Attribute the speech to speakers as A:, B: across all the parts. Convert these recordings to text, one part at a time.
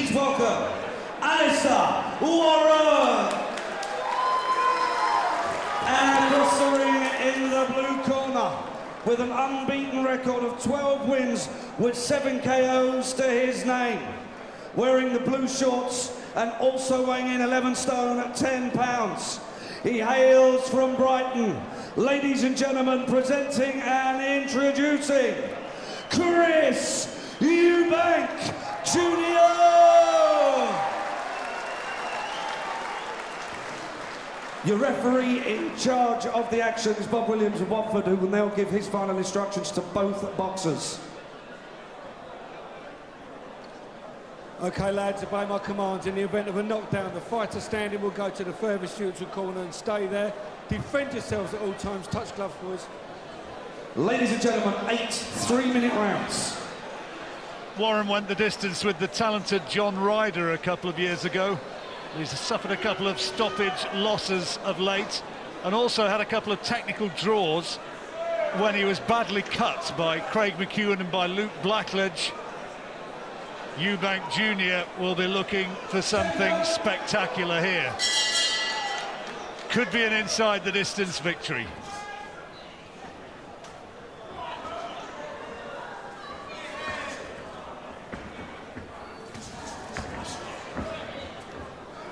A: please welcome Warren. And across the ring in the blue corner, with an unbeaten record of 12 wins with 7 KOs to his name, wearing the blue shorts and also weighing in 11 stone at 10 pounds. He hails from Brighton. Ladies and gentlemen, presenting and introducing Chris Eubank Jr. Your referee in charge of the action is Bob Williams of Watford, who will now give his final instructions to both boxers.
B: Okay, lads, obey my commands. In the event of a knockdown, the fighter standing will go to the furthest neutral corner and stay there. Defend yourselves at all times. Touch gloves, boys. Ladies and gentlemen, 8 3-minute rounds.
C: Warren went the distance with the talented John Ryder a couple of years ago. He's suffered a couple of stoppage losses of late, and also had a couple of technical draws when he was badly cut by Craig McEwen and by Luke Blackledge. Eubank Jr. will be looking for something spectacular here. Could be an inside the distance victory.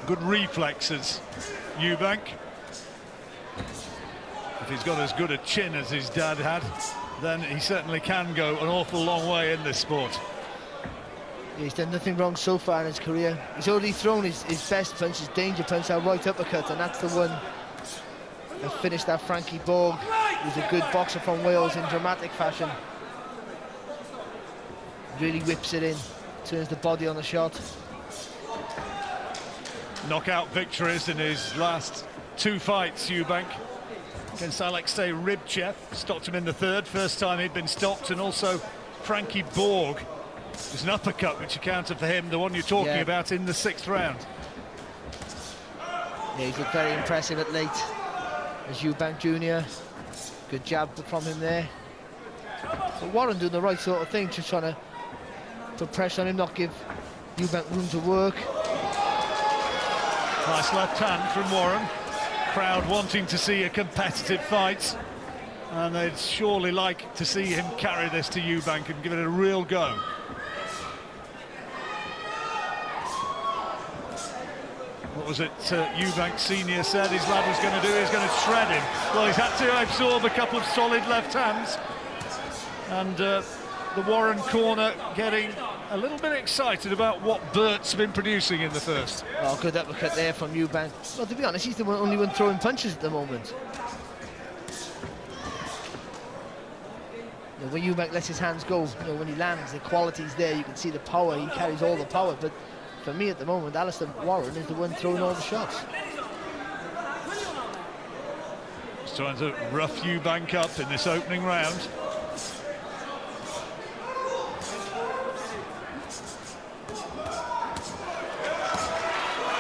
C: Good reflexes, Eubank. If he's got as good a chin as his dad had, then he certainly can go an awful long way in this sport.
D: He's done nothing wrong so far in his career. He's already thrown his best punch, his danger punch, our right uppercut, and that's the one that finished that Frankie Borg, who's a good boxer from Wales, in dramatic fashion. Really whips it in, turns the body on the shot.
C: Knockout victories in his last 2 fights, Eubank. Against Alexei Rybchev, stopped him in the 3rd, first time he'd been stopped, and also Frankie Borg. It was an uppercut which accounted for him, the one you're talking about, in the 6th round.
D: Yeah, he's looked very impressive at late. As Eubank Jr. Good jab from him there. But Warren doing the right sort of thing, just trying to put pressure on him, not give Eubank room to work.
C: Nice left hand from Warren. Crowd wanting to see a competitive fight, and they'd surely like to see him carry this to Eubank and give it a real go. What was it Eubank Senior said his lad was going to do? He's going to shred him. Well, he's had to absorb a couple of solid left hands, and the Warren corner getting a little bit excited about what Burt's been producing in the first.
D: Oh, good uppercut there from Eubank. Well, to be honest, he's the only one throwing punches at the moment. You know, when Eubank lets his hands go, you know, when he lands, the quality's there. You can see the power. He carries all the power. But for me, at the moment, Alistair Warren is the one throwing all the shots.
C: He's trying to rough Eubank up in this opening round.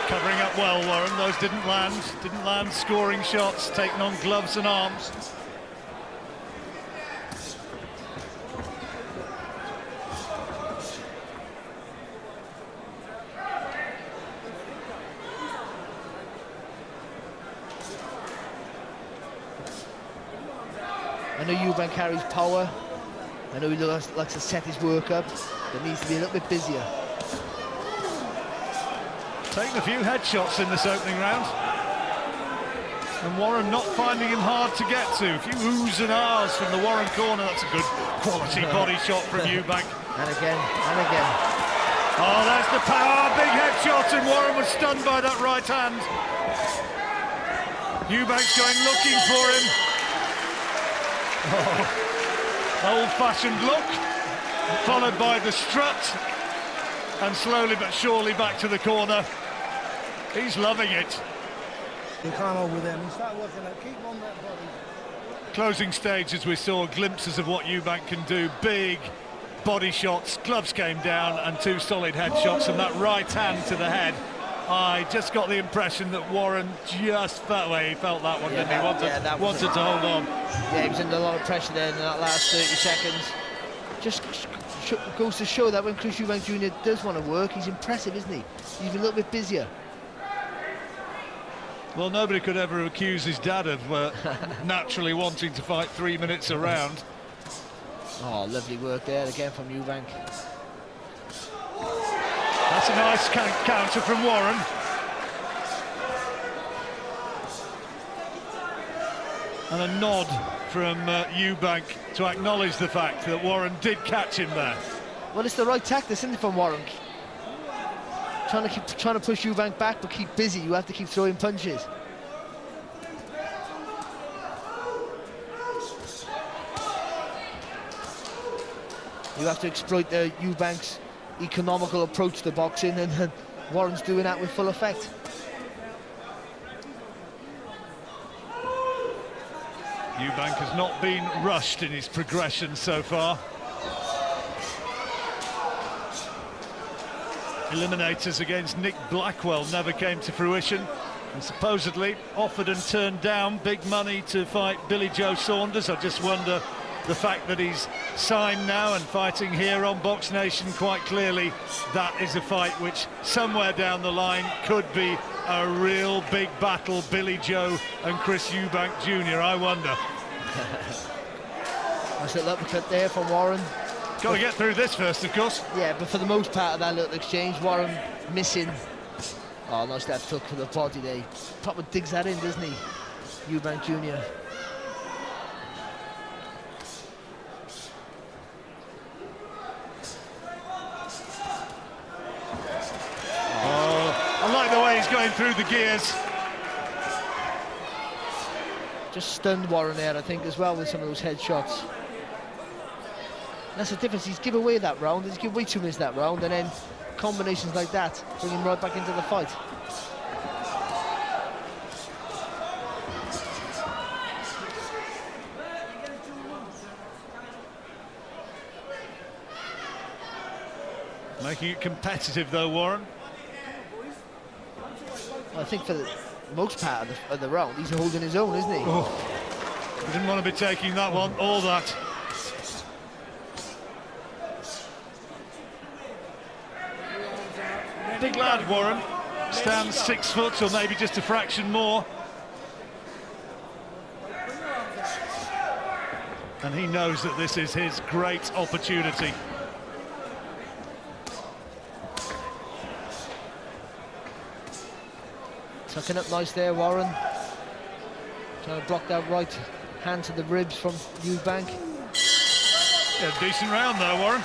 C: Covering up well, Warren. Those didn't land scoring shots, taking on gloves and arms.
D: I know Eubank carries power. I know he likes to set his work up, but needs to be a little bit busier.
C: Taking a few headshots in this opening round, and Warren not finding him hard to get to. A few oohs and ahs from the Warren corner. That's a good quality body shot from Eubank.
D: And again, and again.
C: Oh, there's the power, big headshot, and Warren was stunned by that right hand. Eubank's going looking for him. Oh, old-fashioned look, followed by the strut, and slowly but surely back to the corner. He's loving it.
E: You can't hold with him. You start working out. Keep on that body.
C: Closing stage, as we saw glimpses of what Eubank can do. Big body shots, gloves came down, and 2 solid headshots, and that right hand to the head. I just got the impression that Warren just felt he felt that one, didn't he? Wanted to hold on.
D: Yeah, he was under a lot of pressure there in that last 30 seconds. Just goes to show that when Chris Eubank Jr. does want to work, he's impressive, isn't he? He's been a little bit busier.
C: Well, nobody could ever accuse his dad of naturally wanting to fight 3 minutes a round.
D: Oh, lovely work there again from Eubank.
C: That's a nice counter from Warren. And a nod from Eubank to acknowledge the fact that Warren did catch him there.
D: Well, it's the right tactic, isn't it, from Warren? Trying to push Eubank back, but keep busy. You have to keep throwing punches. You have to exploit Eubank's economical approach to boxing, and Warren's doing that with full effect.
C: Eubank has not been rushed in his progression so far. Eliminators against Nick Blackwell never came to fruition, and supposedly offered and turned down big money to fight Billy Joe Saunders. I just wonder, the fact that he's signed now and fighting here on Box Nation, quite clearly that is a fight which somewhere down the line could be a real big battle, Billy Joe and Chris Eubank Jr. I wonder.
D: That's a uppercut there from Warren.
C: Got to get through this first, of course.
D: Yeah, but for the most part of that little exchange, Warren missing. Oh, nice left hook to the body there. He proper digs that in, doesn't he? Eubank Jr.
C: I like the way he's going through the gears.
D: Just stunned Warren there, I think, as well, with some of those headshots. That's the difference. He's given away that round. He's given way 2 minutes that round, and then combinations like that bring him right back into the fight.
C: Making it competitive, though, Warren.
D: Well, I think for the most part of the round, he's holding his own, isn't he?
C: Oh, he didn't want to be taking that one, all that. Big lad, Warren. Stands 6 foot, or maybe just a fraction more. And he knows that this is his great opportunity.
D: Tucking up nice there, Warren. Trying to block that right hand to the ribs from Eubank.
C: Yeah, decent round though, Warren.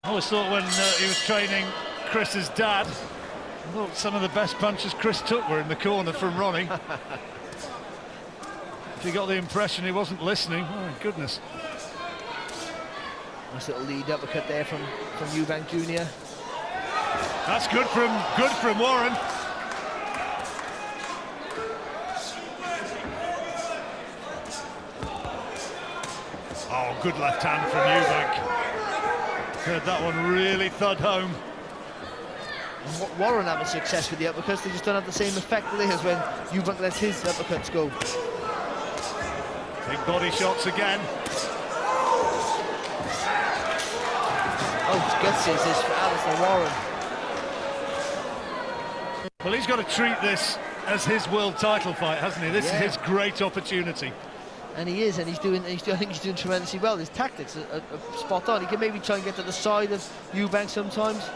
C: I always thought when he was training Chris's dad, I thought some of the best punches Chris took were in the corner from Ronnie. If you got the impression he wasn't listening, oh my goodness.
D: Nice little lead uppercut there from Eubank Jr.
C: That's good from Warren. Oh, good left hand from Eubank. Heard that one really thud home.
D: Warren having success with the uppercuts, they just don't have the same effect as when Eubank lets his uppercuts go.
C: Big body shots again.
D: Oh, it's gutsy is this for Alistair Warren.
C: Well, he's got to treat this as his world title fight, hasn't he? This is his great opportunity.
D: And he is, and I think he's doing tremendously well. His tactics are spot on. He can maybe try and get to the side of Eubank sometimes.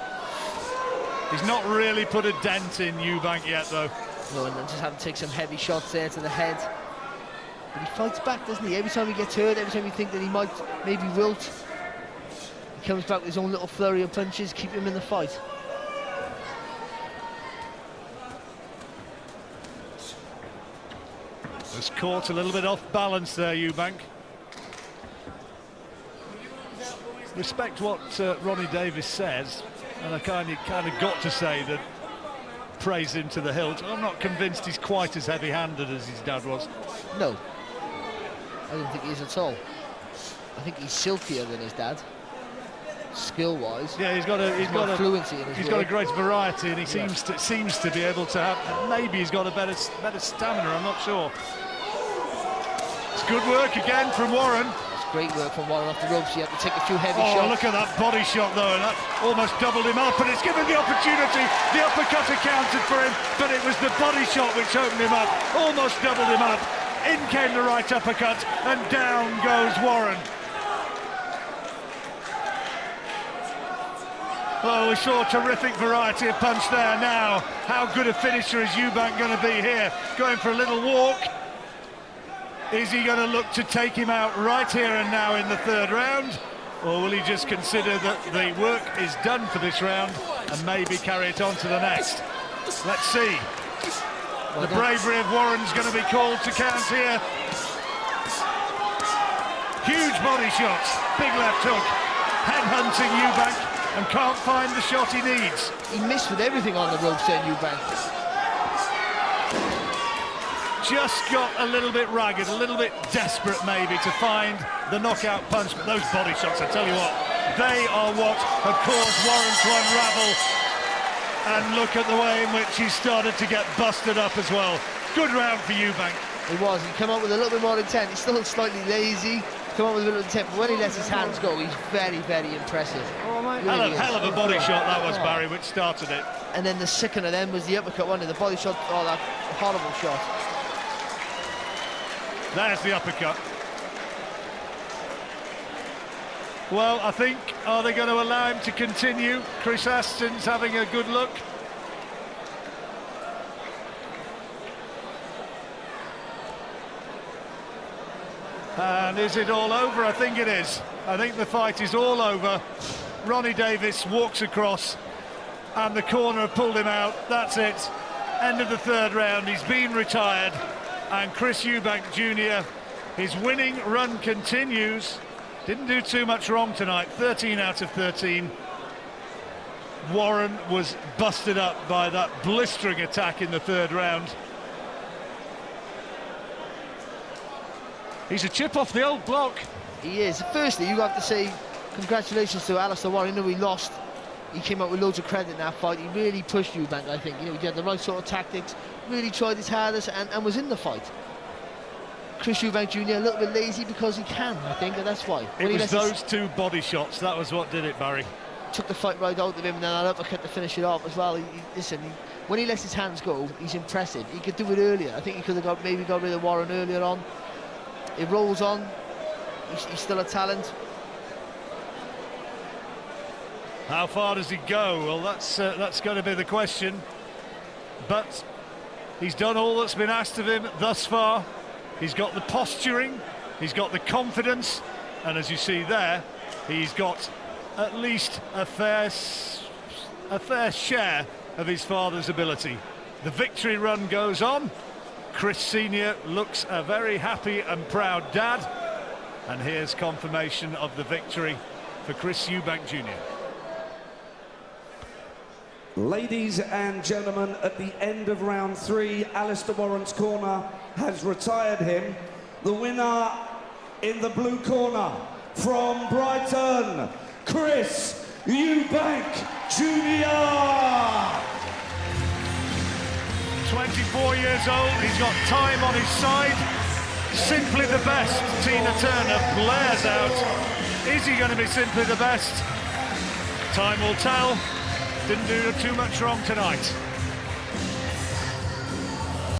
C: He's not really put a dent in Eubank yet, though.
D: No, and just having to take some heavy shots there to the head. But he fights back, doesn't he? Every time he gets hurt, every time you think that he might maybe wilt, he comes back with his own little flurry of punches, keep him in the fight.
C: Was caught a little bit off balance there, Eubank. Respect what Ronnie Davis says, and I kind of got to say that praise him to the hilt. I'm not convinced he's quite as heavy-handed as his dad was.
D: No, I don't think he is at all. I think he's silkier than his dad, skill-wise.
C: Yeah, he's got
D: fluency in his
C: He's
D: work.
C: got a great variety, and he seems to be able to have. Maybe he's got a better stamina. I'm not sure. It's good work again from Warren.
D: great work from Warren off the ropes. He had to take a few heavy
C: Oh,
D: shots.
C: look at that body shot though, and that almost doubled him up, and it's given the opportunity. The uppercut accounted for him, but it was the body shot which opened him up, almost doubled him up. In came the right uppercut, and down goes Warren. Oh, we saw a terrific variety of punch there. Now, how good a finisher is Eubank going to be here? Going for a little walk. Is he going to look to take him out right here and now in the third round? Or will he just consider that the work is done for this round and maybe carry it on to the next? Let's see. The bravery of Warren's going to be called to count here. Huge body shots, big left hook, head-hunting Eubank, and can't find the shot he needs.
D: He missed with everything on the ropes there, Eubank.
C: Just got a little bit ragged, a little bit desperate maybe to find the knockout punch, but those body shots, I tell you what, they are what have caused Warren to unravel. And look at the way in which he started to get busted up as well. Good round for Eubank.
D: It was. He came out with a little bit more intent. He's still slightly lazy. Come on with a little intent, but when he lets his hands go, he's very, very impressive.
E: Oh, mate.
D: Really
C: Hell of a body shot that was, Barry, which started it.
D: And then the second of them was the uppercut one, and the body shot, oh, that horrible shot.
C: There's the uppercut. Well, I think, are they going to allow him to continue? Chris Aston's having a good look. And is it all over? I think it is. I think the fight is all over. Ronnie Davis walks across and the corner have pulled him out. That's it. End of the third round. He's been retired. And Chris Eubank Jr., his winning run continues. Didn't do too much wrong tonight. 13 out of 13. Warren was busted up by that blistering attack in the third round. He's a chip off the old block.
D: He is. Firstly, you have to say congratulations to Alistair Warren. You know, he lost. He came out with loads of credit in that fight. He really pushed Eubank, I think. You know, he had the right sort of tactics, really tried his hardest and was in the fight. Chris Eubank Jr. a little bit lazy because he can, I think, and that's why.
C: It was those two body shots, that was what did it, Barry.
D: Took the fight right out of him, and then that uppercut to finish it off as well. Listen, when he lets his hands go, he's impressive. He could do it earlier. I think he could have maybe got rid of Warren earlier on. It rolls on. He's still a talent.
C: How far does he go? Well, that's going to be the question. But he's done all that's been asked of him thus far. He's got the posturing, he's got the confidence, and as you see there, he's got at least a fair share of his father's ability. The victory run goes on. Chris Sr. looks a very happy and proud dad. And here's confirmation of the victory for Chris Eubank Jr.
A: Ladies and gentlemen, at the end of round 3, Alistair Warren's corner has retired him. The winner in the blue corner from Brighton, Chris Eubank Jr.
C: 24 years old, he's got time on his side. Simply the best. Tina Turner blares out. Is he going to be simply the best? Time will tell. Didn't do too much wrong tonight.